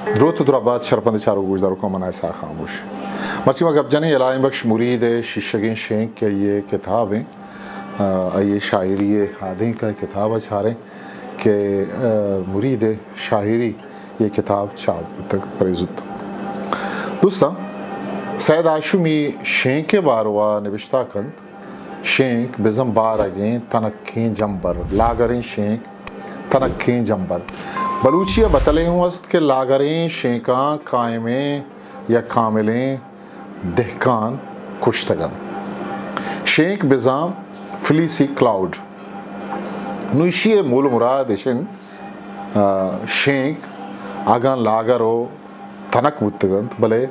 रोत दुराबाद शरपंद चारो गुजदारों को मनाए सा खामोश मसीमा गबजने इलाही बख्श मुरीद शिशगिन शेख के ये किताब हैं। ये शायरी हादी का किताब अचारे के मुरीद शायरी ये किताब चाव तक परिजुत दोस्ता सैद आशुमी शेख के बारवा निविश्ता कंत शेख बिजम बार अगें तनक्खें जंबर लागरें शेख तनक्खें जंबर बलूचिया बतले हूँ अस्त के लागरें शेका कायमें या कामिलें दहकान कुश्तगन शेख बिजाम फिलीसी क्लाउड नुशिये मूल मुराद इशिन शेख आगान लागरो तनक बुत्तगंत भले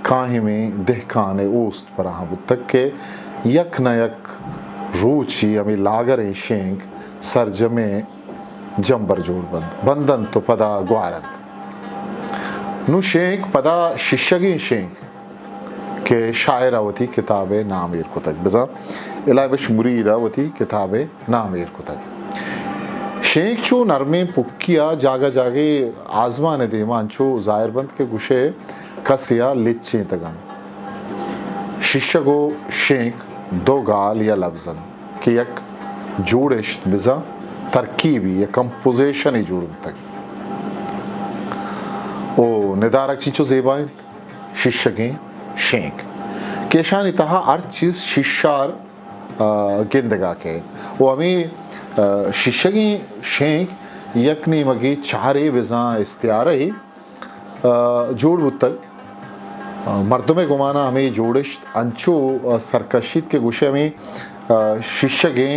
काहे में दहकान ओस्त पर आहा बुत्तक के यक न यक रूची अमी लागरें शेख सरजमे जंबर जोड़ बंदन तो पदा ग्वारंत नु शेख पदा शिशगी शेख के शायरावती किताबे नामीर कुतक बजा इलाबश मुरीदावती किताबे नामीर कुतक शेख चो नरमे पुक्किया जागा जागे आजमान देमान चो जायरबंद के गुशे कसिया लिच्चे तगन शिशगो शेख दो गाल या लफ्जन के यक जोड़श बिजा तरकीबी या कंपोजिशन ही जुड़ तक ओ निदारक चीचो जेबाइन शिशगे शेख केशान इतहा हर चीज शिशार गिंदगा के वो हमें शिशगे शेख यकनी मगी चारे विजा इस्तियार ही जोड़ तक मर्दमे गुमाना हमें जोड़िश अंचो सरकशित के गुशे में शिशगे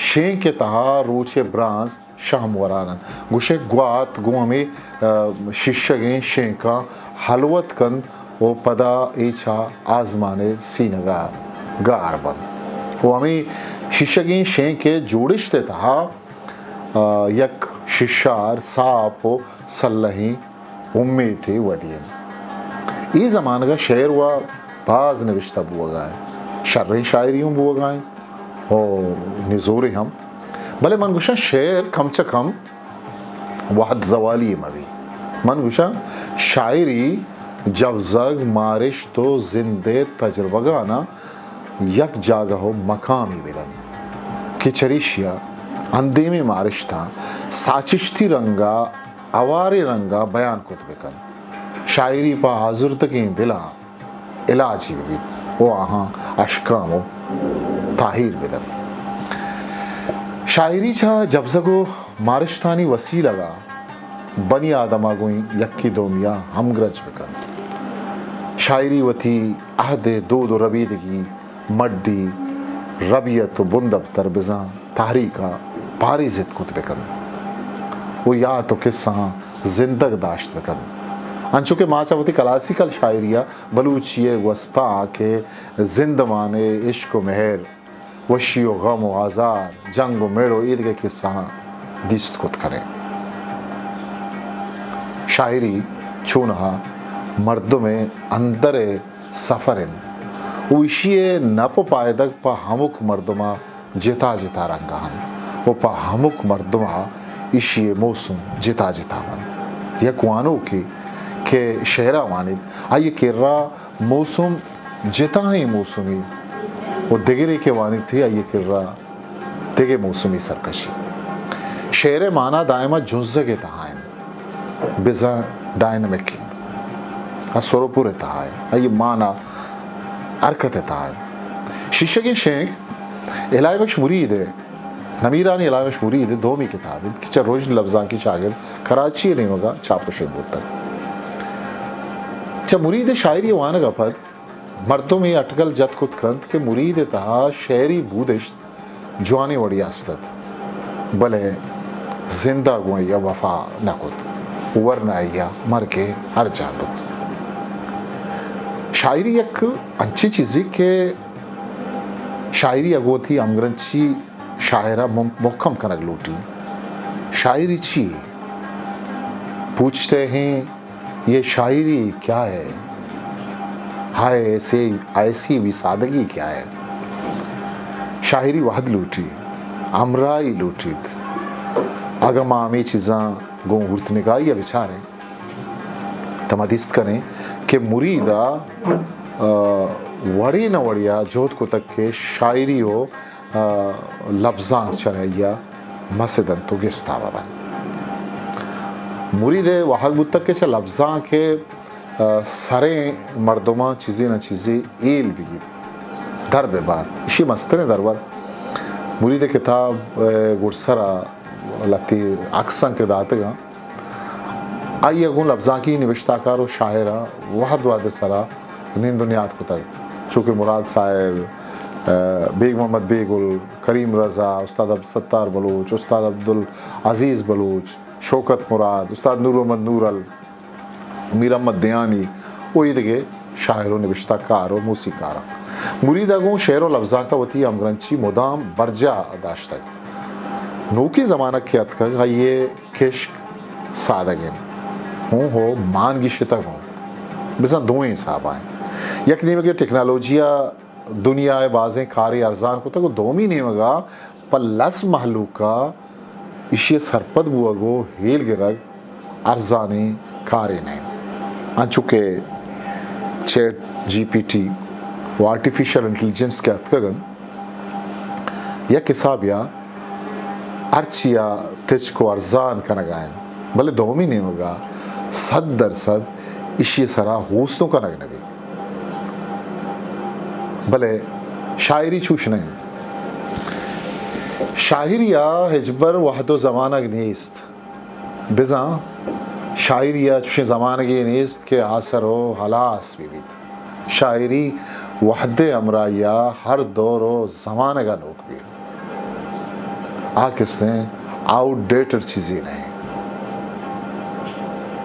शेख के तहा रोचे ब्रांज शाम वरानन गुशे ग्वात गु हमें शिशगे शेखा हलवत कन वो पदा एचा आजमाने सीनगा गारबन वो हमें शिशगे शेख के जोड़िश्ते तहा यक शिशार सापो सल्लही उम्मीद थे वदियन ये ज़मान का शेर हुआ बाज नविश्ता बुआ गाए शर्री शायरियों बुआ गाए ओ निजोरे हम भले मनगुशा शेर कम च कम वाहद जवाली मवी मनगुशा शायरी जब जग मारिश तो जिंदे तजर्बगाना यक जागा हो मकामी बिदन किचरिशिया अंधे में मारिश था साचिश्ती रंगा अवारे रंगा बयान कुतबिकन शायरी पा हाजुर तक दिला इलाजी भी वो आहा अशकामो ताहिर बिदन शायरी छा जबजगो मारिशतानी वसी लगा बनी आदमा गोई यक्की दोमिया हमग्रज बिकन शायरी वती अहदे दो रबीदगी मड्डी रबियत बुंदब तरबिजा तारीका पारिजित कुत बिकन वो या तो किस्सा जिंदग दाश्त बिकन अंचु के माचावती क्लासिकल शायरिया बलूचिये वस्ता के जिंदमाने इश्क मेहर वशियो गम व आज़ार जंग व मेड़ो ईद के किस्सा दिस्त कुत करें शायरी चूनहा मर्दों में अंदर सफरिन उशिये नप पायदक पा हमुक मर्दमा जिता जिता रंगान वो पा हमुक मर्दमा इशिये मौसम जिता जिता बन यह कुआनों की के शहरा वानिद आइए किर्रा मौसम जिता ही मौसमी वो दिगरे के वानिद थी आइए किर्रा दिगे मौसमी सरकशी शेर माना दायमा जुज़्ज़ के तहायन बिज़ा डायनामिक असरोपुर तहायन आइए माना अरकत तहायन शिशगे शेख इलाही बख्श मुरीद है नमीरानी इलाही बख्श मुरीद है दोमी किताब किचा रोज लफ्ज़ां की शागिर कराची नहीं होगा चापुश तक मुरीद शायरी वान गफत मर्दों में अटकल जत कुत कंत के मुरीद तहा शेरी बूदिश जवानी वड़ी आस्तत भले जिंदा गुआ वफा नकुत वरना या मर के हर जानबुत शायरी एक अच्छी चीज़ के शायरी अगो थी अमग्रंची शायरा मुखम कनक लूटी शायरी ची पूछते हैं ये शायरी क्या है हाय ऐसी विसादगी क्या है शायरी वहद लूटी अमराई लूटीद अगम आमी चीज़ा गो हुर्त निगाही विचारे तमदिस्त करें कि मुरीदा वड़ी न वड़िया जोत को तक के शायरी हो लफ्ज़ां चरैया मसदन तो गिस्ता बाबा मुरीदे वाहक बुत तक के च लफ्ज़ां के सारे मर्दमा चीज़ें न चीज़ें एल भी दर बेबार इसी मस्तने दरबार मुरीदे किताब गुरसरा लती अक्सं के दातगा आई अगुन लफ्ज़ां की निविश्ताकार व शायरा वहद वाद सरा नींद दुनियात को तक चूँकि मुराद शायर बेग मोहम्मद बेगुल करीम रज़ा उस्ताद अब्दुल सत्तार बलूच उस्ताद अब्दुल अज़ीज़ बलूच शौकत मुराद उस्ताद नूर मोहम्मद नूरल मीर अहमद दयानी वो इधगे शायर निविश्ताकार व मूसीकारा मुरीद अगुन शेर व लफ्ज़ां का वती अमगरंची मुदाम बर्जा दाश्त नूकी ज़माना के अतक ये किश्क सादगें हूँ हो मान की शितक हूँ बिसा दो हिसाब आए यकनी में टेक्नोलॉजिया दुनिया बाज़ें कारी अरजान को तक दोमी नहीं मगा पर लस महलूका इशे सरपद बुआगो हेल गिरग अरजाने कारी नहीं अचुके चैट जीपीटी व आर्टिफिशियल इंटेलिजेंस के अतकगन यह किसाब या अर्चिया तिच को अरजान का नगायन भले दोमी नहीं मगा 100% इशी सरा होस्तों का नगनबी भले शायरी चूश नहीं शायरिया हिजबर वहदो ज़माना नीस्त बिजा शायरिया चुशे ज़माना की नीस्त के आसर हो हलास बीत शायरी वहदे अमराया हर दौर हो ज़माने का नोक भी किसने आउटडेटेड चीज़ें नहीं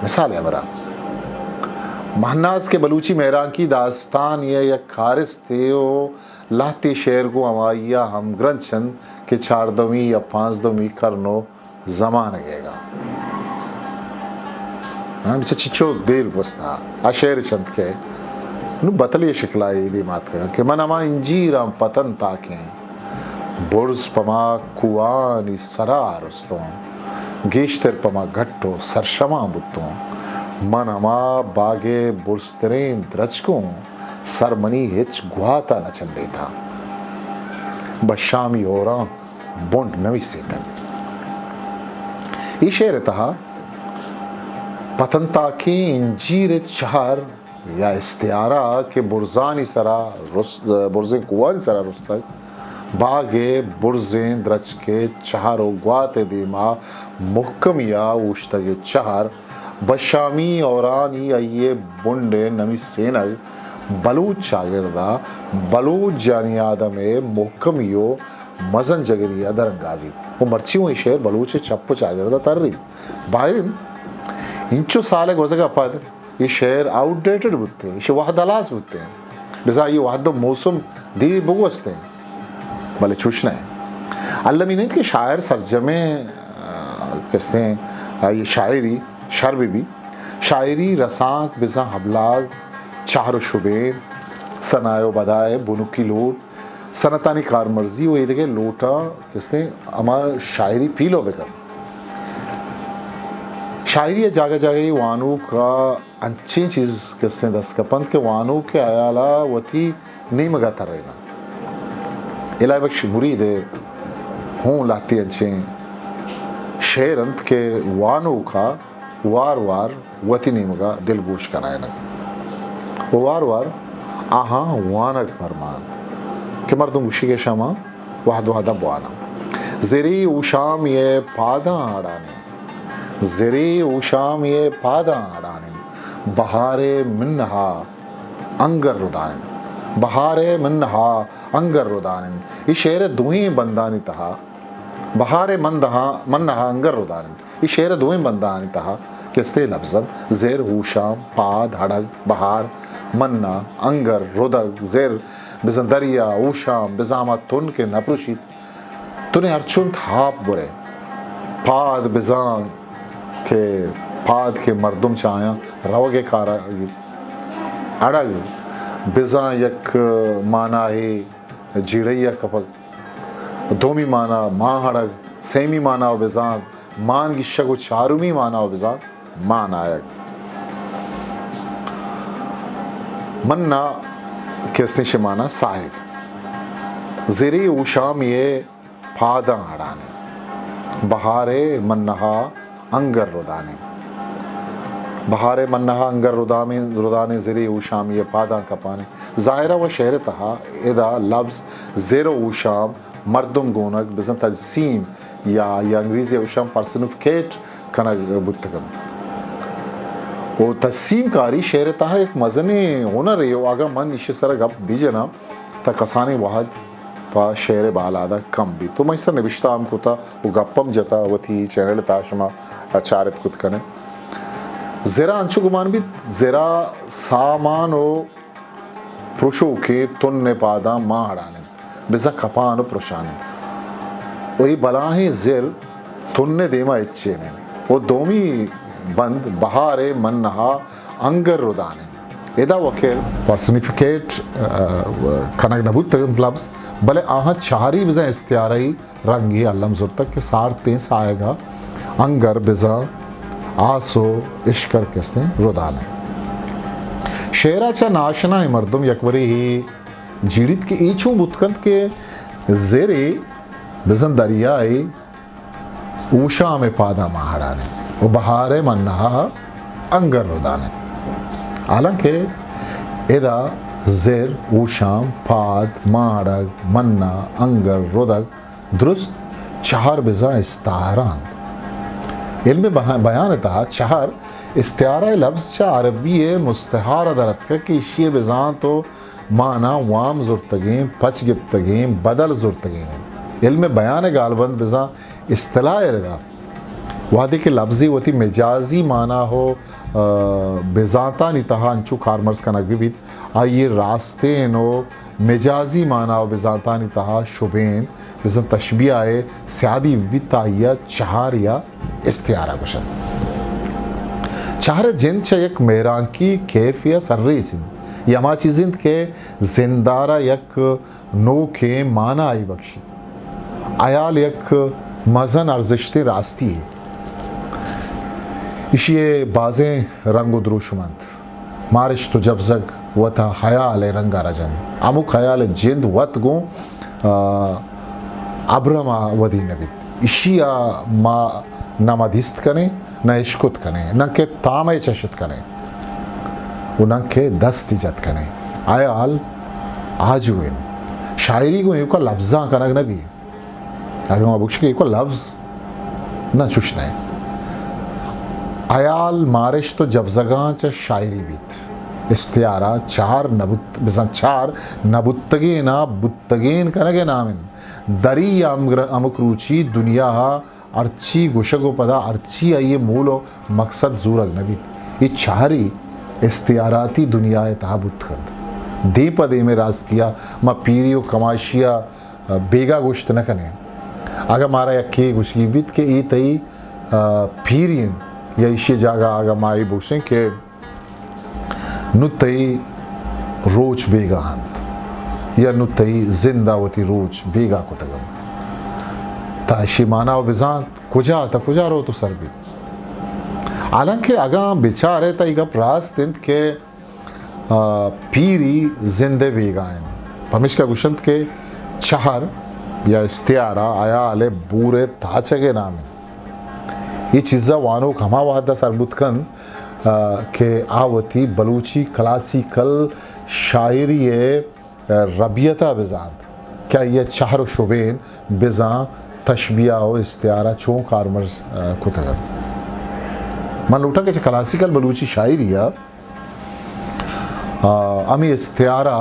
मिसाल है हमारा महनाज के बलूची मेहरान की दास्तान ये खारिस थे वो लाती शेर को अमाइया हम ग्रंथचंद के 4 या 5 करनो जमान गेगा चिचो देर बसना अशेर चंद के नु बतलिए शिकला ये मात के मन अमा इंजीराम पतन ताके बुर्ज पमा कुआनी सरा रस्तों गेश्तर पमा घट्टो सरशमा बुत्तों मन अमा बागे बुर्स्तरें द्रचकों सरमनी हिच गुहाता न चल रही था बशामी हो रहा बोंड नवी से तक शेर तहा पतंता के इंजीर चार या इस्तियारा के बुर्जानी सरा बुर्जे कुआनी सरा रुस्तक बागे बुर्जें द्रच के चारों ग्वाते दीमा मुहकमिया उश्तगे चार बशामी औरानी अये बुंडे नमी सेनग बलूच शागिर्दा बलूच जानी आदमे मुहकमियो मजन जगरिया दरंगाजी वो मर्ची हुई शेर बलूच चप्पू शागिर्दा तर रही बाहर इंचो साले गोज़ा पद ये शेर आउटडेटेड बुत्ते ये वाहद अलास बुत्ते बिजा ये वाहद मौसम दी बुगवस्ते भले छुशना है अल्लाह मीनत के शायर सरजमे किसने ये शायरी शर भी शायरी रसाक बिजा हबलाग चार शुबेर सनायो बदाए बुनुकी लोट सनतानी कार मर्जी वो ये लोटा किसने अमा शायरी पी लो बेकर शायरी जागा जागा वानू का अच्छी चीज़ किसने दस्तकपंत के वानू के आयाला वती नहीं मगाता रहेगा इलाही बख्श मुरीद हूँ लाती अच्छे शेर अंत के वानू का वार वार वती नहीं मगा दिल गोश कराए ना वो वार वार आहा वानक फरमान के मर्दों उशी के शमा वाहद वादा बुआना ज़री उशाम ये पादा आड़ाने ज़री उशाम ये पादा आड़ाने बहारे मिन्हा अंगर रुदाने बहारे मिन्हा अंगर रुदाने ये शेर दुही बंदानी तहा बहारे मन्हा अंगर रुदाने ये शेर दुही बंदानी तहा किसते लफ्ज़न ज़ेर हुशाम पाद हड़ग बहार मन्ना अंगर रुदग ज़ेर बिज़न दरिया ऊशाम बिज़ामा तुन के नपरुशित तुने अर्चुन थाप बुरे पाद बिज़ान के पाद के मर्दुम चाया रवगे कारा अड़ग बिज़ा यक माना है जिड़ैया कपक दोमी माना माँ हड़ग सेमी माना बिज़ान मान की शगु चारुमी माना बिज़ान मान आयक मन्ना किसने शिमाना साहिब ज़ेरे उशाम ये फादा हड़ाने बहारे मन्नहा अंगर रुदाने बहारे मन्नहा अंगर रुदाने ज़ेरे उशाम ये फादा कपाने ज़ाहिरा व शहर तहा इदा लफ्ज़ ज़ेरो उशाम मर्दम गोनक बिज़न तजसीम या अंग्रेज़ी उशाम पर्सनिफिकेट कनक बुतगम वो तस्सीम कारी शहर तहा एक मज़ने हुनर है आगा मन इशे सर गप बीजना तकसाने वाहद पा शहर बालादा कम भी तो मैं सर निविष्टा हम कुता वो गप्पम जता वो थी चैनल ताशमा चारित कुत कने ज़रा अंशु गुमान भी ज़रा सामान हो पुरुषों के तुन्ने पादा माँ हड़ाने बिज़ा कपान पुरुषाने वही बलाहे ज़िर तुन्ने देमा इच्छे ने वो दोमी बंद बहारे मन्नहा अंगर रुदाने एदा वकेल पर्सनिफिकेट कनक नबूत लफ्ज़ भले आहा चारी बिज़ा इस्तियारी रंगी अल्लम ज़ुर तक के सारते आएगा अंगर बिज़ा आसो इश्कर किसने रुदाने शेराचा नाशना है मर्दम यकवरी ही जीड़ित के ईचू बुतकंत के ज़ेरे बिज़न दरियाई ऊशा में पादा महाड़ाने वो बहारे मन्नहा अंगर रुदाने हालांकि इदा ज़ेर ऊशाम पाद माड़ग मन्ना अंगर रुदग दुरुस्त चार बिज़ा इस्तारान इल्म बयान था चार इस्तियारा लफ्ज़ चा अरबी मुस्तहार दरत का कि इशिये बिज़ां तो माना वाम ज़ुर्तगीं पच गिफ्तगीं बदल ज़ुर्तगीं इल्म बयान गालबंद बिज़ां इस्तिलाह रदा वादे के लफ्ज़ी वती मिजाजी माना हो बेजाता नितहा अंचू खारमर्स का नगबीत आइए रास्ते नो मिजाजी माना हो बेजाता नितहा शुबेन बिज़न तशबिया है स्यादी विताया चार या इस्तियारा कुशन चार जिन च एक मेरां की कैफ या सर्री जिन यमा चीज़िंद के जिंदारा यक नो के माना आई बख्शी आयाल यक मज़न अर्जिश्ते रास्ती है इशिये बाज़ें रंग द्रुशमंद मारिश तो जब जग वता हयाल रंगा रजन अमुक हयाल जिंद वत गो अब्रमा वदी नबित इशिया मा नमदिस्त कने न इश्कुत कने न के तामे चशत कने वो न के दस्त इजत कने आयाल आजुइन शायरी को युका लफ्ज़ा कनक नबी अगर मैं बुक्श के युका लफ्ज़ न चुशने आयाल मारिश तो जब जगह च शायरी बीत इस्तियारा चार नबुत बिज़ा चार नबुत्तगेना बुत्तगेन कनगे नामिन दरी अमुक रुचि दुनिया अर्ची गुशगो पदा अर्ची आइए मूलो मकसद जूरग नबी ये चारी इस्तियाराती दुनिया तहाबुत दे पदे में रास्तिया मा पीरियो कमाशिया बेगा गुश्त न कने आगा मारा यक्के गुशगी बीत के ये तई पीरियन या इशे जागा आगा माई बुशें के नुतई रोज बेगा हंत या नुतई जिंदावती रोज बेगा को तगम ताशी माना बिजान कुजा ता कुजा रो तो सरबी हालांकि आगा बेचारे ता इगा प्रास तिंत के पीरी जिंदे बेगाएं पमिश का गुशंत के चार या इस्तियारा आया आले बूरे ताचगे नाम ये चीज़ा वानो खमा वादा सरबुतकन के आवती बलूची क्लासिकल शायरी रबियता बिजात क्या ये चार शुबेन बिजा तशबिया हो इस्तियारा चों कारमर्स कुतगत मन लूटा के क्लासिकल बलूची शायरी अमी इस्तियारा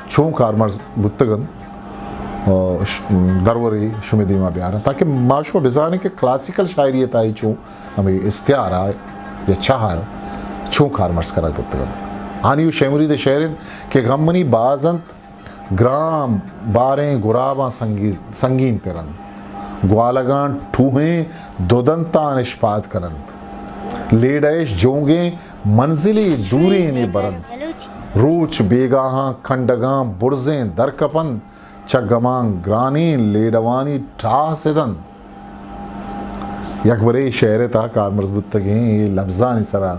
चों कारमर्स बुतगन दरवरी शुमिदीमा बयान ताकि माशो बिजाने के क्लासिकल शायरी ताई चों हमें इस्तियारा या चार चों कारमर्स करा बुतगन आनी शेमुरी दे शहरिन के गमनी बाजंत ग्राम बारें गुराबा संगीन तिरन ग्वालगान ठूहें दोदंता निष्पाद करंत लेडैश जोंगे मंजिली दूरी ने बरंत रूच बेगाहां खंडगां बुर्जें दरकपन चगमां ग्रानी लेडवानी ठाह सिदन यकबरे शहर ता कार मजबूत तगे ये लफ्ज़ानी सरा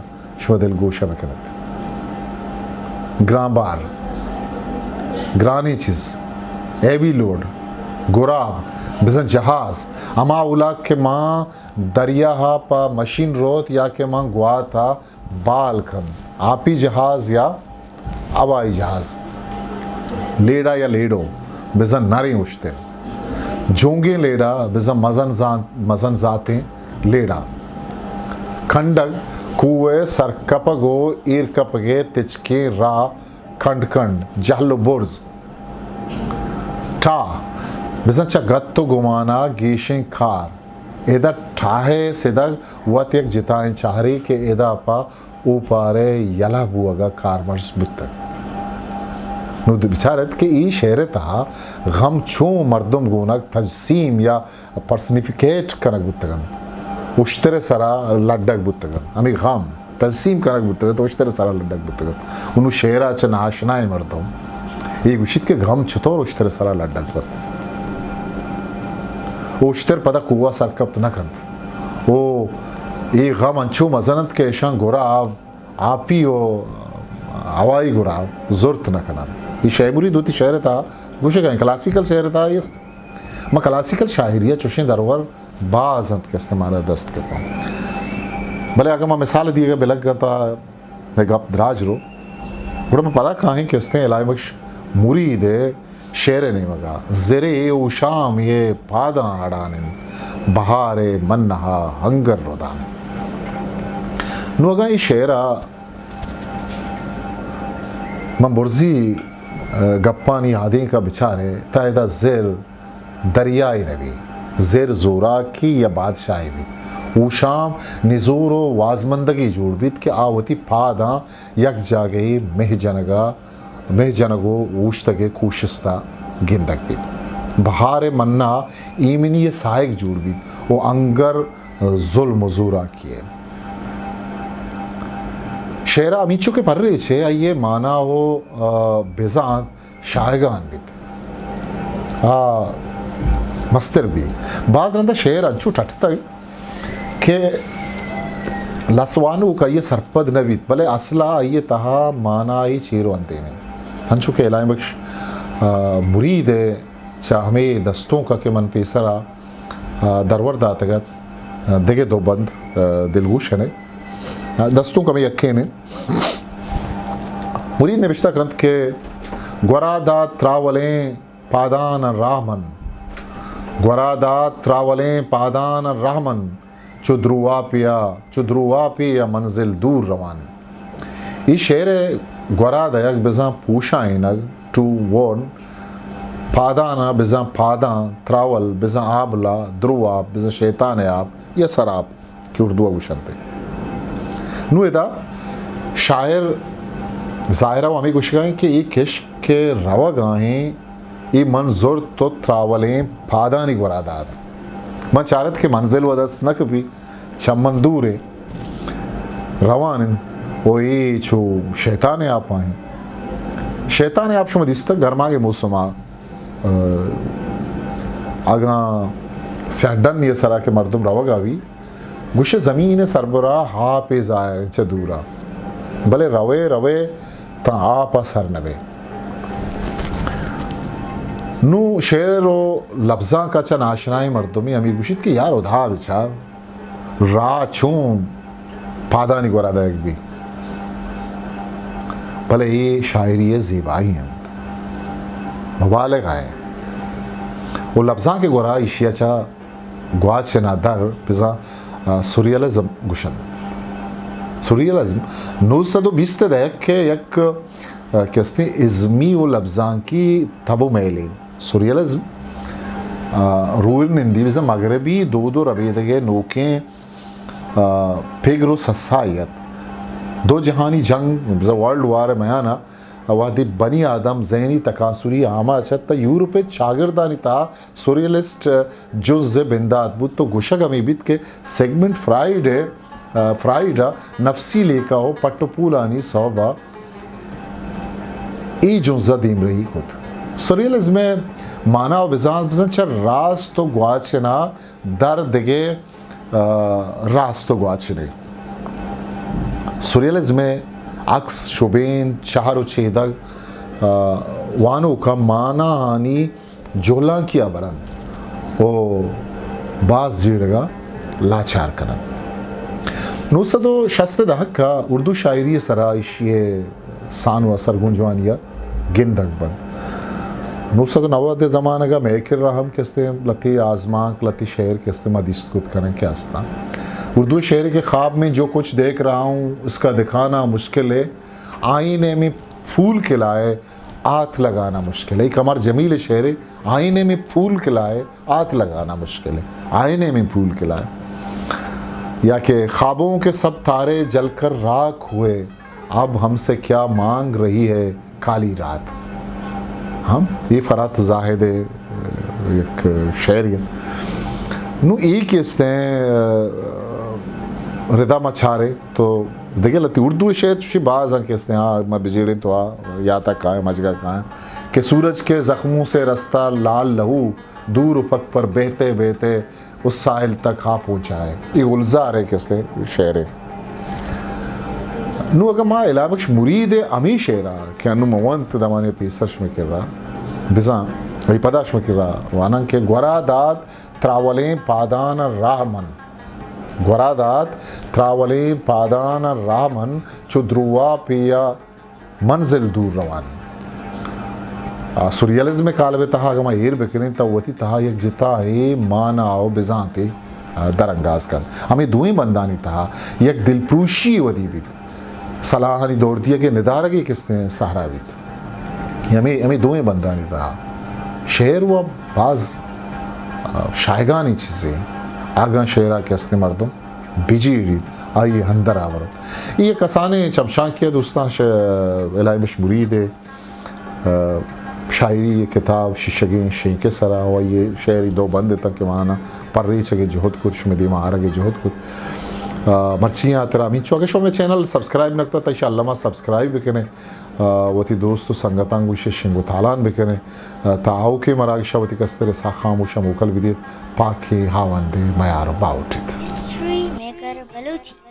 शवदिल गोशा बकरत ग्रांबार ग्रानी चीज एवी लोड गुराब बिजन जहाज अमा उला के माँ दरिया हा पा मशीन रोत या के माँ गुआ था बाल खन आपी जहाज या हवाई जहाज लेडा या लेडो बिजन नारी उछते जोंगे लेडा बिजन मजन जाते लेडा खंडक कुए सरकपगो ईरकपगे तिचके रा खंड खंड जहलो बुर्ज ठा बिजन गत्तो गुमाना गीशिंग खार एदा ठाहे सिदग वत एक जिताएं चाहरी के एदा पा ऊपारे यला बुआगा कारमर्स बुत्तक नु बिचारत के ई शेरे ता गम छो मर्दम गुनक तजसीम या पर्सनिफिकेट करक बुत्तगन उश्तरे सरा लड्डक बुत्तगन अमी गम तजसीम करक बुत्तगन तो उश्तरे सरा लड्डक बुत्तगन उनु शेरा च नाशनाय मर्दम ये गुशित के गम छतोर उश्तरे सरा लड्डक बुत्त उश्तर पदा कुआ सरकप्त न कंत ओ ये गम अंचो मजनत के शां गोरा आपी ओ हवाई गोरा जुर्त न कना ये शैबुरी दोती शहर था गुशे का क्लासिकल शहर था ये म क्लासिकल शायरिया चुशे दरवर बाज़ंत के इस्तेमाल दस्त के पाऊँ भले अगर मैं मिसाल दिएगा बिलक था मैं गप दराज रो गुड़ा मैं पता कहाँ कि इसने इलाही बख्श मुरीद है शेरे नहीं मगा ज़रे उशाम ये पादा अड़ानिन बहारे मन्नहा हंगर रोदान नुअगा ये शेरा मैं बुर्जी गप्पानी आदि का बिचारे तायदा ज़ेर दरियाई नबी ज़ेर जोरा की या बादशाही भी ऊशाम निजूरो वाजमंदगी जोड़ बीत के आवती पादा यक जागई मेह जनगो ऊश्तगे कुशिस्ता गिंदक भी बहारे मन्ना ईमिनी ये साइक जोड़ बीत वो अंगर जुल्म ज़ूरा किए शेरा अमीचो के पर रहे छे ये माना हो बेजान शायगान बित मस्तर भी बाज रंदा शेर अंचू टटता के लसवानु का ये सरपद नवीत भले असला ये तहा माना ही चीरो अंते में अंचू के इलाही बख्श मुरीद है चा हमें दस्तों का के मन पेसरा दरवर दातगत देगे दो बंद दिलगुश है ने दस्तों का में यक्के ने मुरीद ने बिश्ता कंत के ग्वरादा त्रावलें पादान रामन ग्वरादा त्रावलें पादान रामन चुद्रुआ पिया मंजिल दूर रवान ये शेर ग्वरादयक बिजा पूछा इनग टू वन पादाना बिजा पादा त्रावल बिजा आबला द्रुआ बिजा शैतान आप या सराब की उर्दू गुशनते नुएदा शायर ज़ाहिरा हमें कुछ कहें कि ये किश के रवा गाहें ये मंजूर तो त्रावलें पादानी ग्वरादात मैं चारत के मंजिल वदस न कभी चमन दूरे रवान वो ये छो शैतान आप आए शैतान आप शुम दिस्त गर्मा के मौसमा आगा स्याडन ये सरा के मर्दम रवा गावी गुशे ज़मीन सरबरा हा पे ज़ाहिर च दूरा भले रवे रवे ता आप सर नवे नू शेरो लफ्जा का चा नाशनाई मर्दमी अमी गुशित की यार उधा विचार रा चूम पादा नहीं गोरा दायक भी भले ये शायरी ज़ीबाई अंत मुबालग आए वो लफ्जा के गोरा इशिया चा ग्वाच नादर पिज़ा सुरियलिज्म गुशन सुरियलिज्म नूसदो बीसते दहक के यक कहते इज़मी व लफ्ज़ां की तबो मेली सुरियलिज्म रूल निंदी बिज़ा मगरबी दो रबीदगे नोकें फिग्रो ससायत दो जहानी जंग बिज़ा वर्ल्ड वार मयाना वादी बनी आदम जहनी तकासुरी आमा अच्छा यूरोप शागिर्दानी ता सुरियलिस्ट जुज़ बिंदात बुत तो गुशक अमी बित के सेगमेंट फ्राइड नफसी लेका हो पट्टपूलानी सौबा ई जुज़ा दीम रही खुद सुरियलिज्म में माना और बिजान चर रास तो ग्वाचना दर दिगे रास तो ग्वाचने सुरियलिज्म में अक्स शुबेन चार छेदक वानो का माना हानी जोला किया बरन ओ बाज जीड़गा लाचार करन नुसदो शस्त दहक का उर्दू शायरी सरा इशिए सान व सरगुंजवानिया गिंदक बंद नुसदो नवाद ज़माना का मेकिर रहम किस्ते लती आज़माक लती शेर किस्ते मदिस्तुत करें क्या अस्ता उर्दू शेर के ख्वाब में जो कुछ देख रहा हूँ उसका दिखाना मुश्किल है आईने में फूल खिलाए आत लगाना मुश्किल है। एक हमार जमील शेर है, आईने में फूल खिलाए आत लगाना मुश्किल है। आईने में फूल खिलाए या कि ख्वाबों के सब तारे जलकर राख हुए अब हमसे क्या मांग रही है काली रात। हम ये फरात जाहिद एक शेरियत नु एक इसने रिदा मछारे तो देखिए लती उर्दू शेर चुशी बाज के इसने हाँ मैं बिजड़ी तो या तक कहाँ मजगा कहाँ कि सूरज के ज़ख्मों से रास्ता लाल लहू दूर उफक पर बहते बहते उस साहिल तक आ पहुँचा है। ये गुलजार है किसने शेर नु अगर माँ इलाबक्श मुरीद अमी शेरा कि अनु मवंत दमाने पीसर्श में कर रहा बिजा वही पदाश में कर रहा वाना के ग्वरादात त्रावलें पादान राहमन ग्वरादात त्रावलें पादान राहमन चुद्रुआ पिया मंजिल दूर रवान सुरियलिज्म कालबे तहा अगमा एर बेकने तवती तहा एक जिता है माना आओ बिजाते दरंगाज कर हमें दुई बंदानी तहा एक दिलप्रूशी वदीबित सलाहनी दौड़ दिया कि निदारगी किसने सहारावित हमें दुई बंदानी तहा शेर व बाज शायगानी चीज़ें आगा शेरा किसने मर्दों बिजी आइए अंदर आवरो ये कसाने चमशां किया दोस्तां इलाइमिश मुरीद शायरी किताब शीशगे शेंके सरा हुआ ये शेरी दो बंद तक के माना पर रही सके जहद कुछ शुमेदी मारा के जहद कुछ मर्चियाँ तेरा मीचो अगर शो में चैनल सब्सक्राइब नकता था इंशाअल्लाह सब्सक्राइब भी करें वती दोस्तों संगतांग विशेष शिंगो थालान भी करें ताऊ के मरागिशा वती कस्तर सा खामोशा मुकल विदित पाके हावंदे मयार बाउटित हिस्ट्री मेकर बलूची।